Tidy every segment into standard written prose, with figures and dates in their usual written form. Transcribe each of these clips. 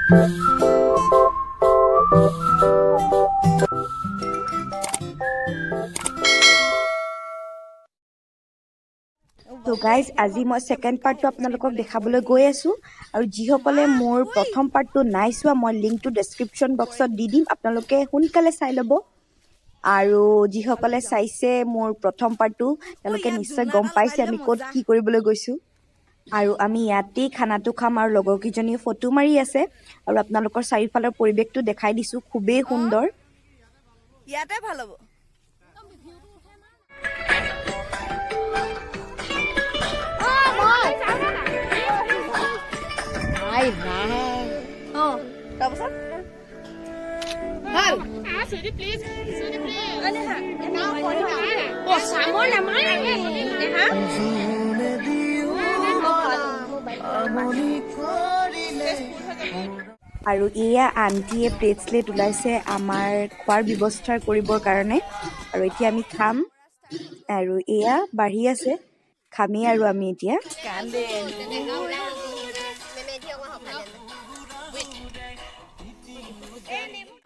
তো গাইজ আজি মই সেকেন্ড পাৰ্টটো আপোনালোকক দেখাবলৈ গৈ আছো আৰু যিসকলে মোৰ প্ৰথম পাৰ্টটো নাই চোৱা মই লিংকটো ডেসক্ৰিপচন বক্সত দি দিম আপোনালোকে সোনকালে চাই ল'ব আৰু যিসকলে চাইছে মোৰ প্ৰথম পাৰ্টটো তেওঁলোকে নিশ্চয় গম পাইছে আমি ক'ত কি কৰিবলৈ গৈছো আৰু আমি ইয়াতে খানাটো খাম আৰু লগৰ কিজনীয়ে ফটো মাৰি আছে আৰু আপোনালোকৰ চাৰিফালৰ পৰিৱেশটো দেখাই দিছো খুবেই সুন্দৰ ইয়াতে ভাল হ'ব Ai vai. তাৰপিছত Vai. Sweetie, please. Sweetie, please. আনে হা Ô, Samor na mãe. হা আৰু এয়া আন্টিয়ে প্লেটছলেট ওলাইছে আমাৰ খোৱাৰ ব্যৱস্থা কৰিবৰ কাৰণে আৰু এতিয়া আমি খাম আৰু এয়া বাঢ়ি আছে খামি আৰু আমি এতিয়া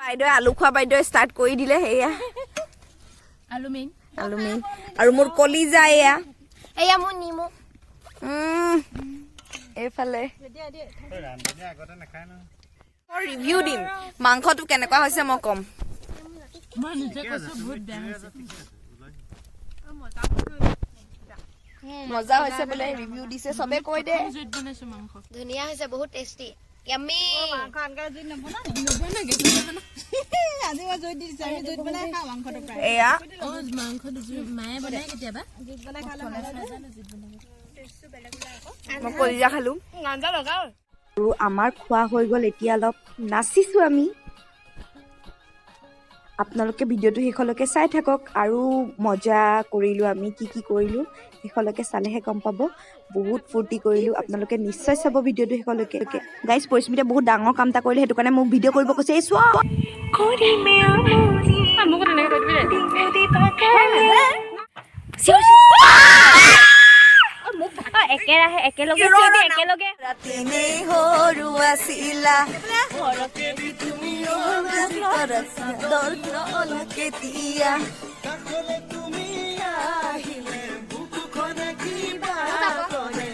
বাইদেউ আলু খোৱা বাইদেউ ষ্টাৰ্ট কৰি দিলে সেয়া আলু মেইন আৰু মোৰ কলিজা এয়া Eya mo nimo. এইফালে মই ৰিভিউ দিম মাংসটো কেনেকুৱা হৈছে মই কম মজা হৈছে বোলে ৰিভিউ দিছে সবে কৈ দে ধুনিয়া হৈছে বহুত টেস্টি ইয়াম্মি মাংস আনকা জুই নবনা আজি মই জুই দিছে আমি জুই বনাই খাওঁ মাংসটো প্ৰায় এয়া মাংসটো মায়ে বনাই কেতিয়াবা জুই বনাই খালে মই কলিজা খালো গাঞ্জা লগাও আৰু আমাৰ খোৱা হৈ গ'ল এতিয়া অলপ নাচিছো আমি আপোনালোকে ভিডিঅ'টো শেষলৈকে চাই থাকক আৰু মজা কৰিলো আমি কি কৰিলো শেষলৈকে চালেহে গম পাব বহুত ফূৰ্তি কৰিলো আপোনালোকে নিশ্চয় চাব ভিডিঅ'টো শেষলৈকে গাইজ পৰিস্মিতা বহুত ডাঙৰ কাম এটা কৰিলে সেইটো কাৰণে মোক ভিডিঅ' কৰিব কৈছে এই চোৱা মোক তেনেকৈ কৈ দিবি একেলগে ৰাতি নেই হৰু আছিলা ঘৰকে তুমি কেতিয়া তুমি আহিলে বুকুখনে কিবা কৰে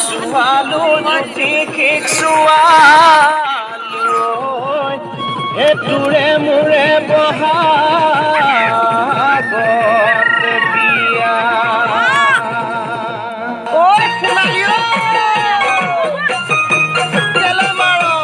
Sualo nutikik sualo eture mure bohagot biya oi kunayo kelamaro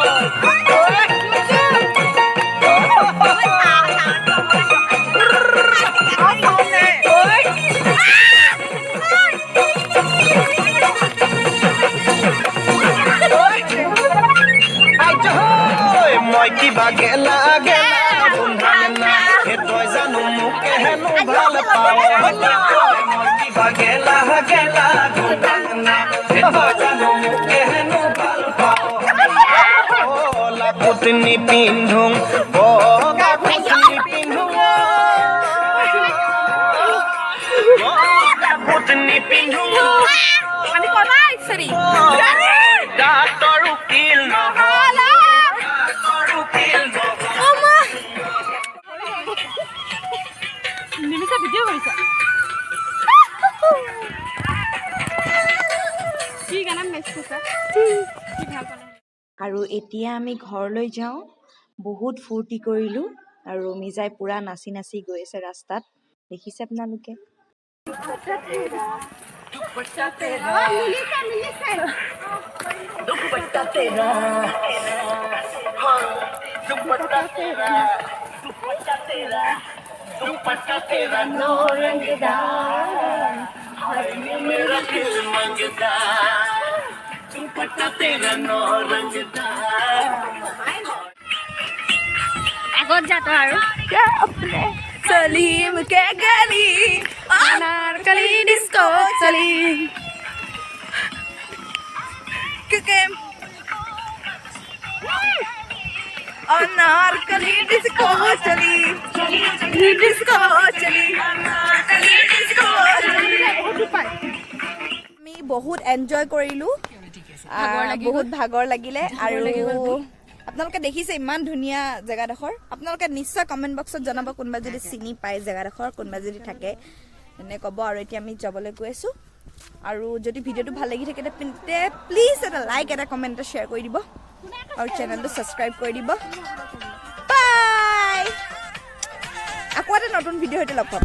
কিবা গেলা গেলা বন্ধনা এতই জানো মুকে হেনো ভাল পাও কিবা গেলা গেলা বন্ধনা এতই জানো মুকে হেনো ভাল পাও পুতনি পিন্ধো বগা পুতনি পিন্ধো বগা পুতনি পিন্ধো আমি কমাই সরি ডাক্তৰ উকিল নহ'ল ডাক্তৰ উকিল নহ'ল নিমিষা ভিডিঅ' কৰিছা কি গানা মেচ কৰিছা কি ভাল পালা আৰু এতিয়া আমি ঘৰলৈ যাওঁ বহুত ফূৰ্তি কৰিলোঁ আৰু ৰুমিজাই পূৰা নাচি নাচি গৈ আছে ৰাস্তাত দেখিছে আপোনালোকে दुपट्टा तेरा दुपट्टा तेरा दुपट्टा तेरा दुपट्टा तेरा नो रंगदार हाय मेरा दिल मंगता दुपट्टा तेरा नो रंगदार আগত যাতো আৰু सलीम के गली अनारकली डिस्को चली क्योंकि अनारकली डिस्को चली डिस्को चली अनारकली डिस्को चली আমি বহুত এনজয় কৰিলোঁ বহুত ভাগৰ লাগিলে আৰু আপোনালোকে দেখিছে ইমান ধুনীয়া জেগাডোখৰ আপোনালোকে নিশ্চয় কমেণ্ট বক্সত জনাব কোনোবা যদি চিনি পায় জেগাডোখৰ কোনোবা যদি থাকে তেনে ক'ব আৰু এতিয়া আমি যাবলৈ গৈ আছোঁ আৰু যদি ভিডিঅ'টো ভাল লাগি থাকে তেন্তে প্লিজ এটা লাইক এটা কমেণ্ট এটা শ্বেয়াৰ কৰি দিব আৰু চেনেলটো ছাবস্ক্ৰাইব কৰি দিব বাই আকৌ এটা নতুন ভিডিঅ' সৈতে লগ পাম